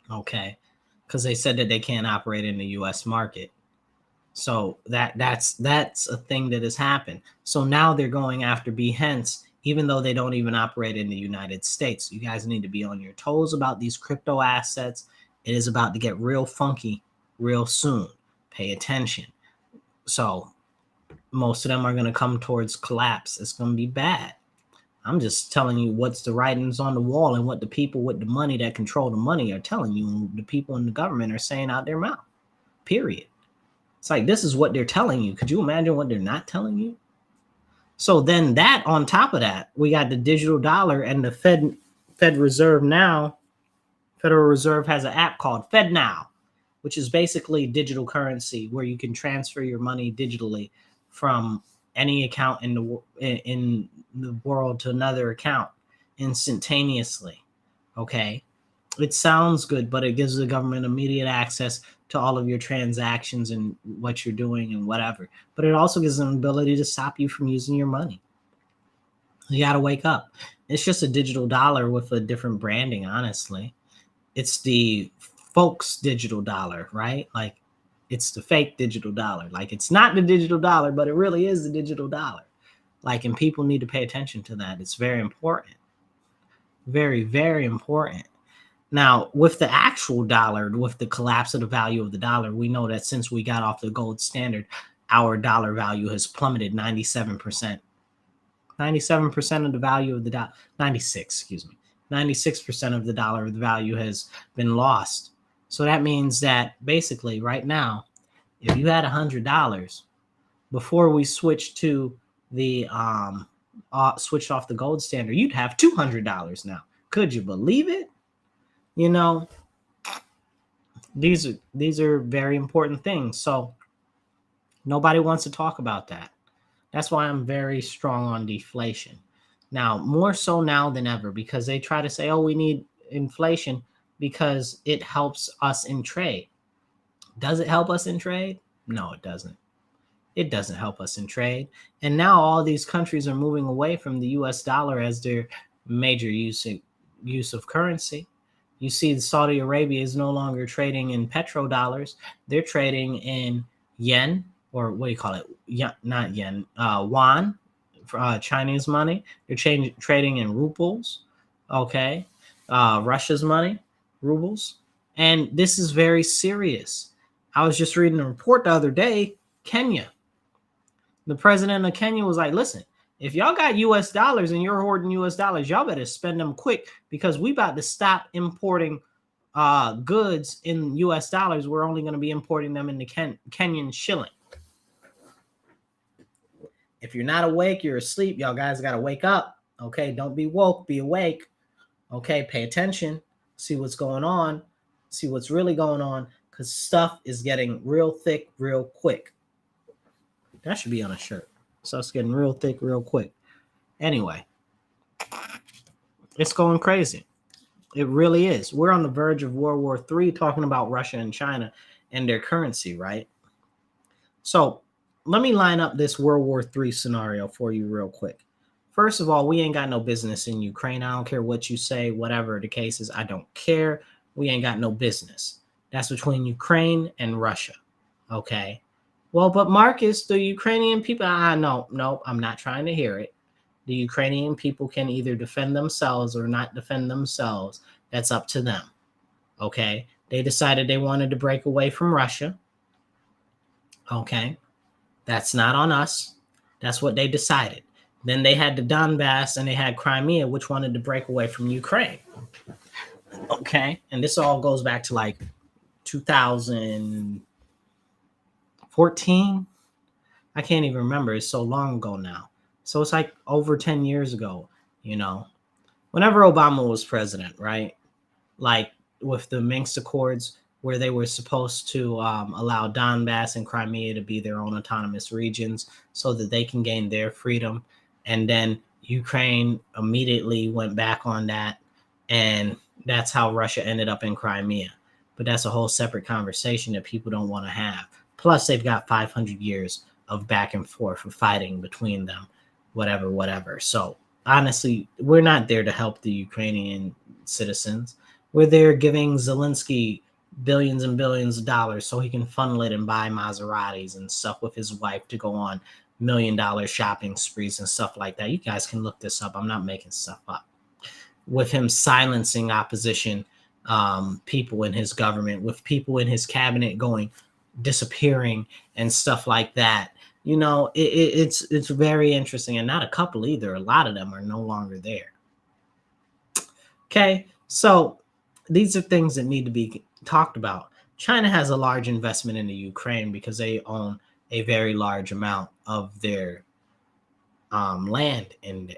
Speaker 1: Okay, because they said that they can't operate in the US market. So that's a thing that has happened. So now they're going after Behance, even though they don't even operate in the United States. You guys need to be on your toes about these crypto assets. It is about to get real funky real soon. Pay attention. So most of them are going to come towards collapse. It's going to be bad. I'm just telling you what's the writings on the wall and what the people with the money that control the money are telling you, and the people in the government are saying out their mouth. Period. It's like, this is what they're telling you. Could you imagine what they're not telling you? So then that, on top of that, we got the digital dollar, and the Fed Reserve now. Federal Reserve has an app called FedNow, which is basically digital currency where you can transfer your money digitally from any account in the world to another account instantaneously. Okay. It sounds good, but it gives the government immediate access to all of your transactions and what you're doing and whatever. But it also gives them the ability to stop you from using your money. You got to wake up. It's just a digital dollar with a different branding, honestly. It's the folks digital dollar, right? Like, it's the fake digital dollar. Like, it's not the digital dollar, but it really is the digital dollar. Like, and people need to pay attention to that. It's very important. Very, very important. Now, with the actual dollar, with the collapse of the value of the dollar, we know that since we got off the gold standard, our dollar value has plummeted 97%. 97% of the value of the dollar, 96, excuse me, 96% of the dollar of the value has been lost. So that means that basically right now, if you had $100 before we switched to the switched off the gold standard, you'd have $200 now. Could you believe it? You know, these are very important things. So nobody wants to talk about that. That's why I'm very strong on deflation. Now, more so now than ever, because they try to say, oh, we need inflation because it helps us in trade. Does it help us in trade? No, it doesn't. It doesn't help us in trade. And now all these countries are moving away from the US dollar as their major use of currency. You see, Saudi Arabia is no longer trading in petrodollars. They're trading in yen, or what do you call it? Not yen, yuan, Chinese money. They're trading in rubles. Okay. Russia's money, rubles. And this is very serious. I was just reading a report the other day, Kenya. The president of Kenya was like, listen, if y'all got US dollars and you're hoarding US dollars, y'all better spend them quick because we about to stop importing goods in US dollars. We're only going to be importing them in the Kenyan shilling. If you're not awake, you're asleep. Y'all guys got to wake up. Okay, don't be woke, be awake. Okay, pay attention, see what's going on, see what's really going on, because stuff is getting real thick real quick. That should be on a shirt. So it's getting real thick real quick. Anyway, it's going crazy. It really is. We're on the verge of World War III talking about Russia and China and their currency, right? So let me line up this World War III scenario for you real quick. First of all, we ain't got no business in Ukraine. I don't care what you say, whatever the case is. I don't care. We ain't got no business. That's between Ukraine and Russia. Okay. Well, but Marcus, the Ukrainian people, no, I'm not trying to hear it. The Ukrainian people can either defend themselves or not defend themselves. That's up to them. Okay. They decided they wanted to break away from Russia. Okay. That's not on us. That's what they decided. Then they had the Donbass and they had Crimea, which wanted to break away from Ukraine. Okay. And this all goes back to like 2014. I can't even remember. It's so long ago now. So it's like over 10 years ago, you know, whenever Obama was president, right? Like with the Minsk Accords, where they were supposed to allow Donbass and Crimea to be their own autonomous regions so that they can gain their freedom. And then Ukraine immediately went back on that. And that's how Russia ended up in Crimea. But that's a whole separate conversation that people don't want to have. Plus, they've got 500 years of back and forth of fighting between them, whatever. So honestly, we're not there to help the Ukrainian citizens. We're there giving Zelensky billions and billions of dollars so he can funnel it and buy Maseratis and stuff with his wife to go on $1 million shopping sprees and stuff like that. You guys can look this up. I'm not making stuff up. With him silencing opposition people in his government, with people in his cabinet disappearing and stuff like that. You know, it's very interesting, and not a couple either. A lot of them are no longer there. Okay, so these are things that need to be talked about. China has a large investment in the Ukraine because they own a very large amount of their land in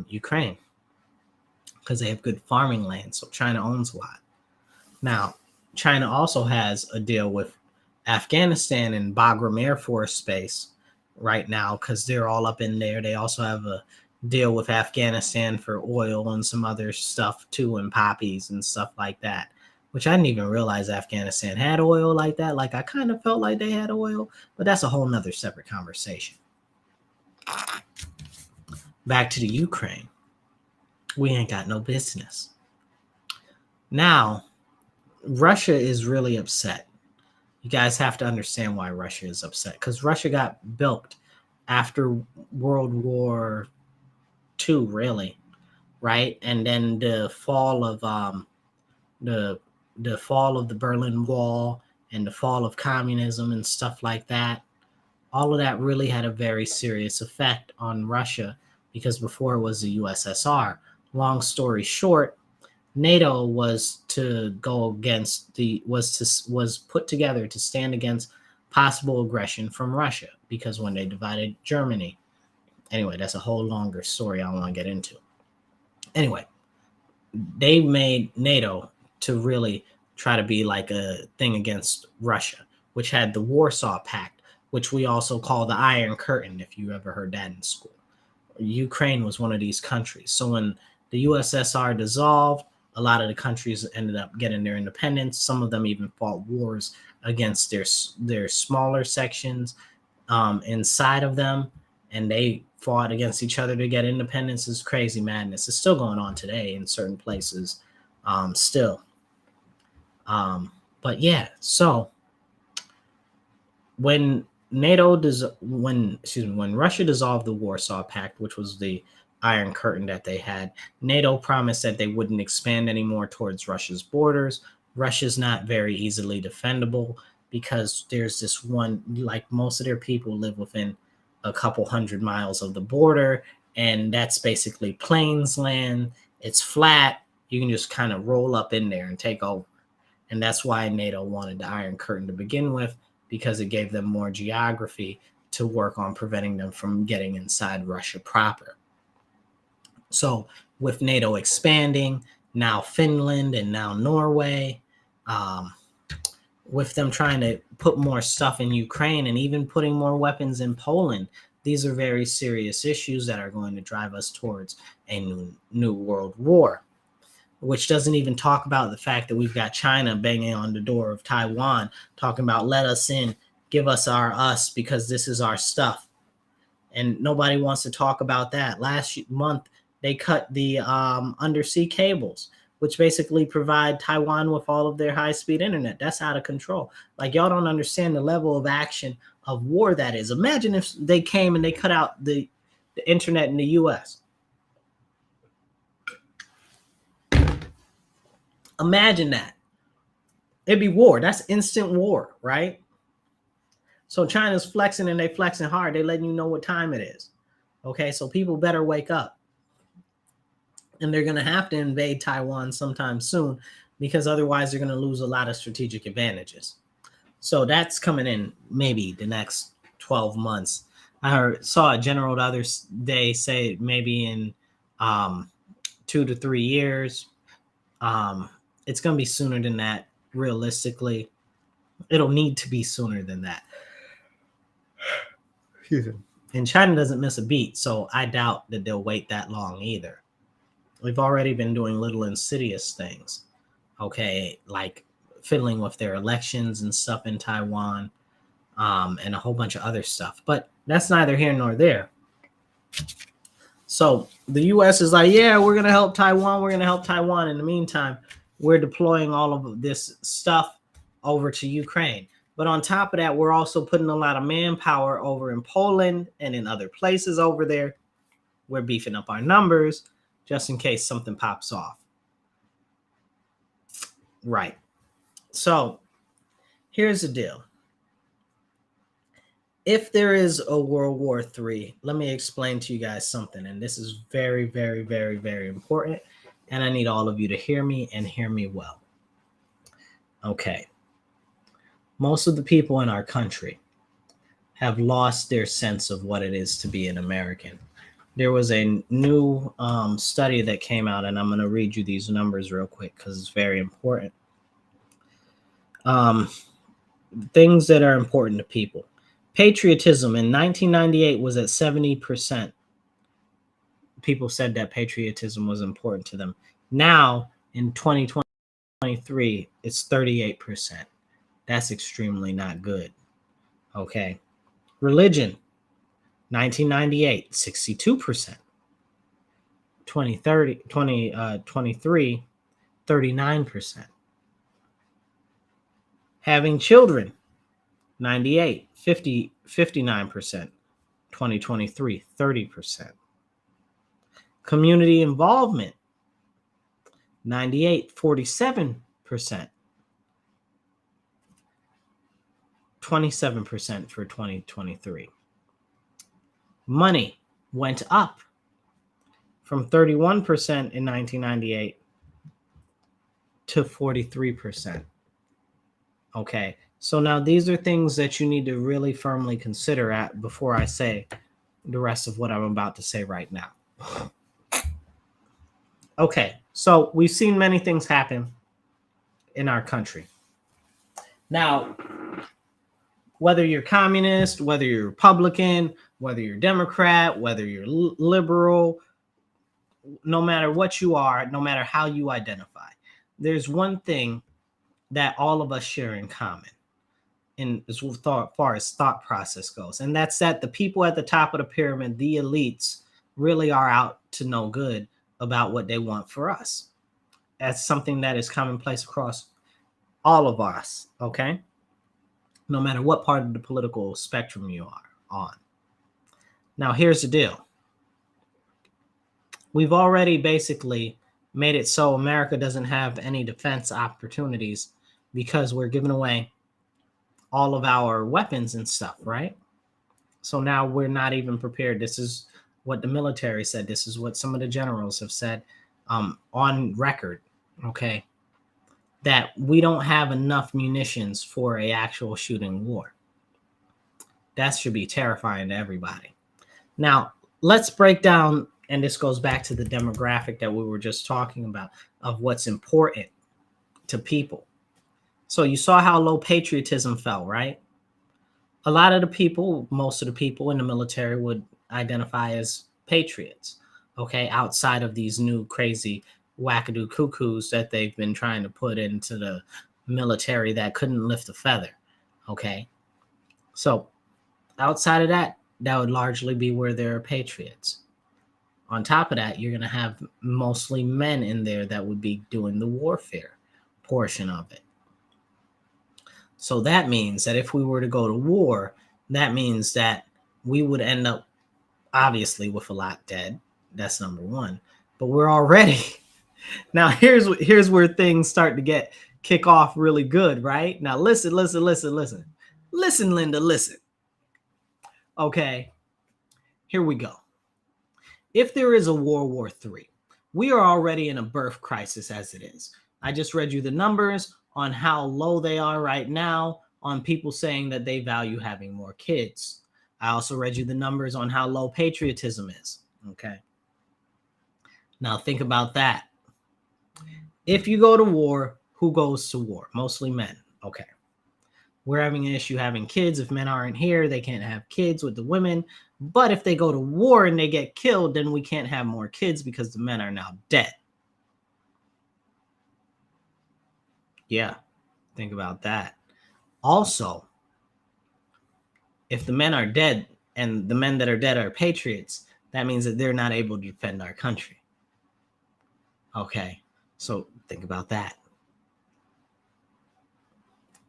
Speaker 1: Ukraine because they have good farming land. So China owns a lot. Now, China also has a deal with Afghanistan and Bagram Air Force Base right now because they're all up in there. They also have a deal with Afghanistan for oil and some other stuff too, and poppies and stuff like that, which I didn't even realize Afghanistan had oil like that. Like I kind of felt like they had oil, but that's a whole nother separate conversation. Back to the Ukraine. We ain't got no business. Now, Russia is really upset. You guys have to understand why Russia is upset, because Russia got bilked after World War II, really, right? And then the fall of the fall of the Berlin Wall and the fall of communism and stuff like that. All of that really had a very serious effect on Russia because before it was the USSR. Long story short, NATO was to go against was put together to stand against possible aggression from Russia because when they divided Germany. Anyway, that's a whole longer story I don't want to get into. Anyway, they made NATO to really try to be like a thing against Russia, which had the Warsaw Pact, which we also call the Iron Curtain, if you ever heard that in school. Ukraine was one of these countries. So when the USSR dissolved, a lot of the countries ended up getting their independence. Some of them even fought wars against their smaller sections inside of them, and they fought against each other to get independence. Is crazy madness. It's still going on today in certain places, still. But yeah, so when when Russia dissolved the Warsaw Pact, which was the Iron Curtain that they had, NATO promised that they wouldn't expand anymore towards Russia's borders. Russia's not very easily defendable because there's this one, like most of their people live within a couple 100 miles of the border, and that's basically plains land. It's flat. You can just kind of roll up in there and take over. And that's why NATO wanted the Iron Curtain to begin with, because it gave them more geography to work on preventing them from getting inside Russia proper. So with NATO expanding, now Finland and now Norway, with them trying to put more stuff in Ukraine and even putting more weapons in Poland, these are very serious issues that are going to drive us towards a new world war, which doesn't even talk about the fact that we've got China banging on the door of Taiwan, talking about let us in, give us our us because this is our stuff. And nobody wants to talk about that. Last month, they cut the undersea cables, which basically provide Taiwan with all of their high-speed internet. That's out of control. Like, y'all don't understand the level of action of war that is. Imagine if they came and they cut out the internet in the U.S. Imagine that. It'd be war. That's instant war, right? So China's flexing and they flexing hard. They letting you know what time it is. Okay, so people better wake up. And they're going to have to invade Taiwan sometime soon because otherwise they're going to lose a lot of strategic advantages. So that's coming in maybe the next 12 months. I saw a general the other day say maybe in 2 to 3 years. It's going to be sooner than that, realistically. It'll need to be sooner than that. And China doesn't miss a beat, so I doubt that they'll wait that long either. We've already been doing little insidious things, okay, like fiddling with their elections and stuff in Taiwan, and a whole bunch of other stuff. But that's neither here nor there. So the U.S. is like, yeah, we're going to help Taiwan. We're going to help Taiwan. In the meantime, we're deploying all of this stuff over to Ukraine. But on top of that, we're also putting a lot of manpower over in Poland and in other places over there. We're beefing up our numbers just in case something pops off. Right. So here's the deal. If there is a World War III, let me explain to you guys something. And this is very, very, very, very important. And I need all of you to hear me and hear me well. Okay. Most of the people in our country have lost their sense of what it is to be an American. There was a new study that came out, and I'm going to read you these numbers real quick because it's very important. Things that are important to people. Patriotism in 1998 was at 70%. People said that patriotism was important to them. Now, in 2023, it's 38%. That's extremely not good. Okay. Religion, 1998, 62%. 2023, 39%. Having children, 98, 59%. 2023, 30%. Community involvement, 98, 47%. 27% for 2023. Money went up from 31% in 1998 to 43%. Okay, so now these are things that you need to really firmly consider at before I say the rest of what I'm about to say right now. Okay, so we've seen many things happen in our country. Now, whether you're communist, whether you're Republican, whether you're Democrat, whether you're liberal, no matter what you are, no matter how you identify, there's one thing that all of us share in common in as far as thought process goes. And that's that the people at the top of the pyramid, the elites, really are out to no good about what they want for us. That's something that is commonplace across all of us, okay? No matter what part of the political spectrum you are on. Now, here's the deal. We've already basically made it so America doesn't have any defense opportunities because we're giving away all of our weapons and stuff, right? So now we're not even prepared. This is what the military said. This is what some of the generals have said on record, okay, that we don't have enough munitions for an actual shooting war. That should be terrifying to everybody. Now, let's break down, and this goes back to the demographic that we were just talking about of what's important to people. So you saw how low patriotism fell, right? A lot of the people, most of the people in the military would identify as patriots, okay, outside of these new crazy wackadoo cuckoos that they've been trying to put into the military that couldn't lift a feather, okay? So outside of that, that would largely be where there are patriots. On top of that, you're going to have mostly men in there that would be doing the warfare portion of it. So that means that if we were to go to war, that means that we would end up obviously with a lot dead. That's number one. But we're already now here's where things start to kick off really good, right? Now listen, Linda, listen. Okay, here we go. If there is a World War III, we are already in a birth crisis as it is. I just read you the numbers on how low they are right now on people saying that they value having more kids. I also read you the numbers on how low patriotism is, okay? Now think about that. If you go to war, who goes to war? Mostly men, okay. We're having an issue having kids. If men aren't here, they can't have kids with the women. But if they go to war and they get killed, then we can't have more kids because the men are now dead. Yeah, think about that. Also, if the men are dead and the men that are dead are patriots, that means that they're not able to defend our country. Okay, so think about that.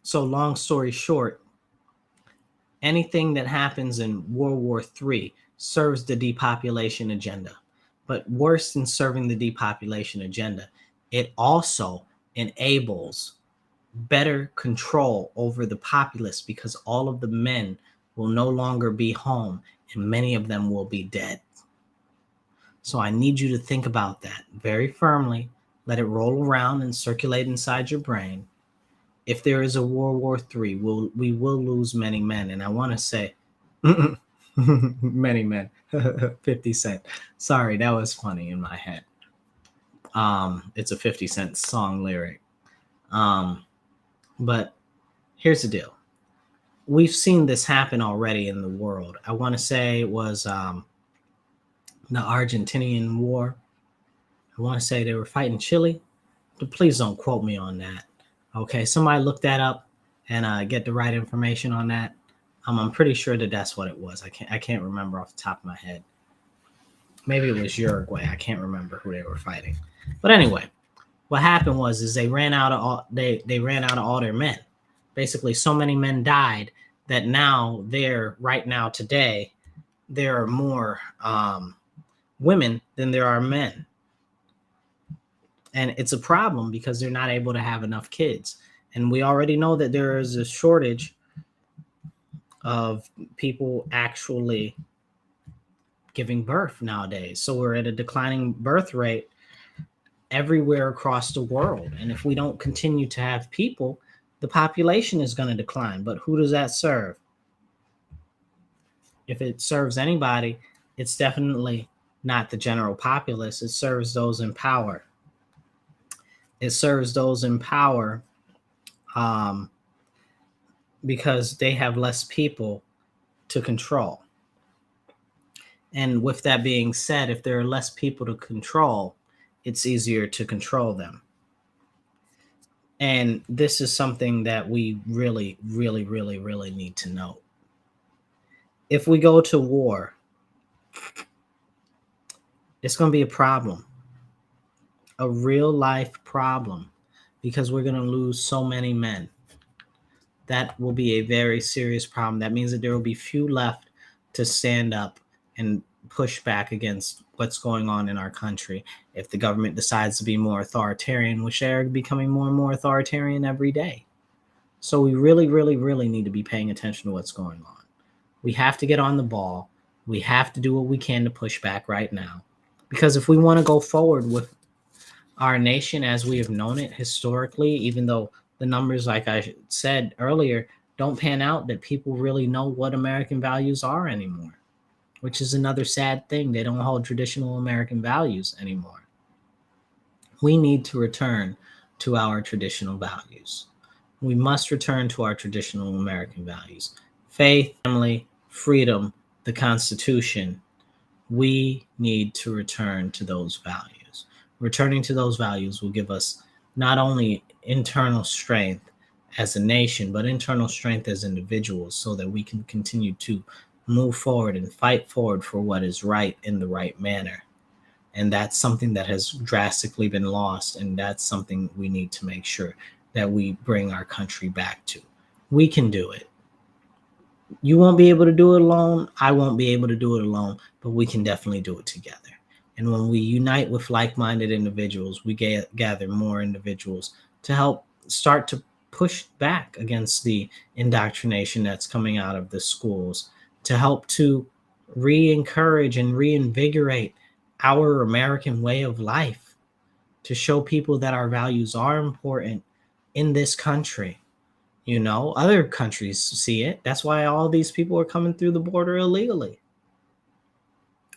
Speaker 1: So long story short, anything that happens in World War III serves the depopulation agenda. But worse than serving the depopulation agenda, it also enables better control over the populace because all of the men will no longer be home and many of them will be dead. So I need you to think about that very firmly. Let it roll around and circulate inside your brain. If there is a World War III, we will lose many men. And I want to say, many men, 50 Cent. Sorry, that was funny in my head. It's a 50 Cent song lyric. But here's the deal. We've seen this happen already in the world. I want to say it was the Argentinian War. I want to say they were fighting Chile. But please don't quote me on that. Okay, somebody look that up and get the right information on that. I'm pretty sure that that's what it was. I can't remember off the top of my head. Maybe it was Uruguay. I can't remember who they were fighting. But anyway, what happened was they ran out of all their men. Basically, so many men died that now today there are more women than there are men. And it's a problem because they're not able to have enough kids. And we already know that there is a shortage of people actually giving birth nowadays. So we're at a declining birth rate everywhere across the world. And if we don't continue to have people, the population is going to decline. But who does that serve? If it serves anybody, it's definitely not the general populace. It serves those in power. It serves those in power um, because they have less people to control. And with that being said, if there are less people to control, it's easier to control them. And this is something that we really, really, really, really need to know. If we go to war, it's going to be a problem, a real life problem, because we're going to lose so many men. That will be a very serious problem. That means that there will be few left to stand up and push back against what's going on in our country. If the government decides to be more authoritarian, which they're becoming more and more authoritarian every day. So we really, really, really need to be paying attention to what's going on. We have to get on the ball. We have to do what we can to push back right now. Because if we want to go forward with our nation as we have known it historically, even though the numbers, like I said earlier, don't pan out that people really know what American values are anymore, which is another sad thing. They don't hold traditional American values anymore. We need to return to our traditional values. We must return to our traditional American values: faith, family, freedom, the Constitution. We need to return to those values. Returning to those values will give us not only internal strength as a nation, but internal strength as individuals so that we can continue to move forward and fight forward for what is right in the right manner. And that's something that has drastically been lost. And that's something we need to make sure that we bring our country back to. We can do it. You won't be able to do it alone. I won't be able to do it alone, but we can definitely do it together. And when we unite with like-minded individuals, we gather more individuals to help start to push back against the indoctrination that's coming out of the schools, to help to re-encourage and reinvigorate our American way of life, to show people that our values are important in this country. You know, other countries see it. That's why all these people are coming through the border illegally.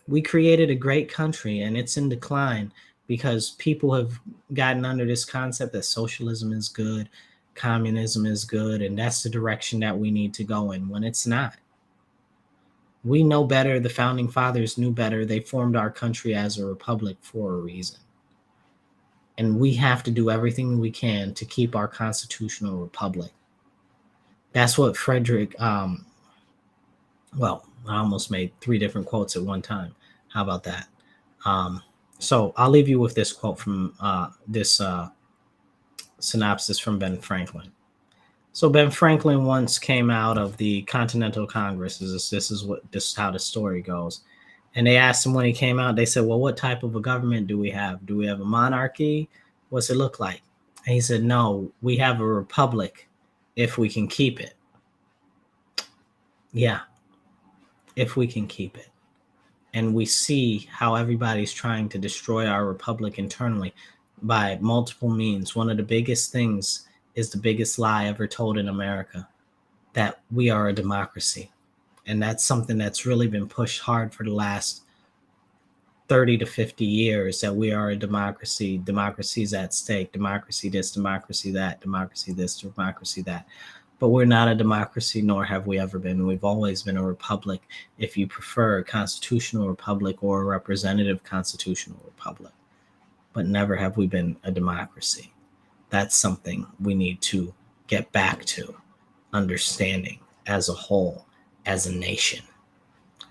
Speaker 1: We created a great country and it's in decline because people have gotten under this concept that socialism is good, communism is good, and that's the direction that we need to go in, when it's not. We know better. The founding fathers knew better. They formed our country as a republic for a reason. And we have to do everything we can to keep our constitutional republic. That's what Frederick, well, I almost made 3 different quotes at one time. How about that? So I'll leave you with this quote from this synopsis from Ben Franklin. So Ben Franklin once came out of the Continental Congress. This is how the story goes. And they asked him when he came out, they said, well, what type of a government do we have? Do we have a monarchy? What's it look like? And he said, no, we have a republic if we can keep it. Yeah, if we can keep it. And we see how everybody's trying to destroy our republic internally by multiple means. One of the biggest things is the biggest lie ever told in America, that we are a democracy. And that's something that's really been pushed hard for the last 30 to 50 years, that we are a democracy. Democracy is at stake. Democracy this, democracy that, democracy this, democracy that. But we're not a democracy, nor have we ever been. We've always been a republic, if you prefer a constitutional republic or a representative constitutional republic. But never have we been a democracy. That's something we need to get back to understanding as a whole, as a nation.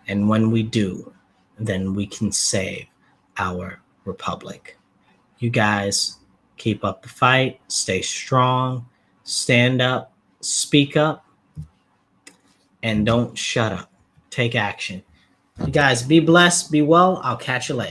Speaker 1: And when we do, then we can save our republic. You guys keep up the fight, stay strong, stand up, speak up, and don't shut up. Take action. You guys be blessed, be well. I'll catch you later.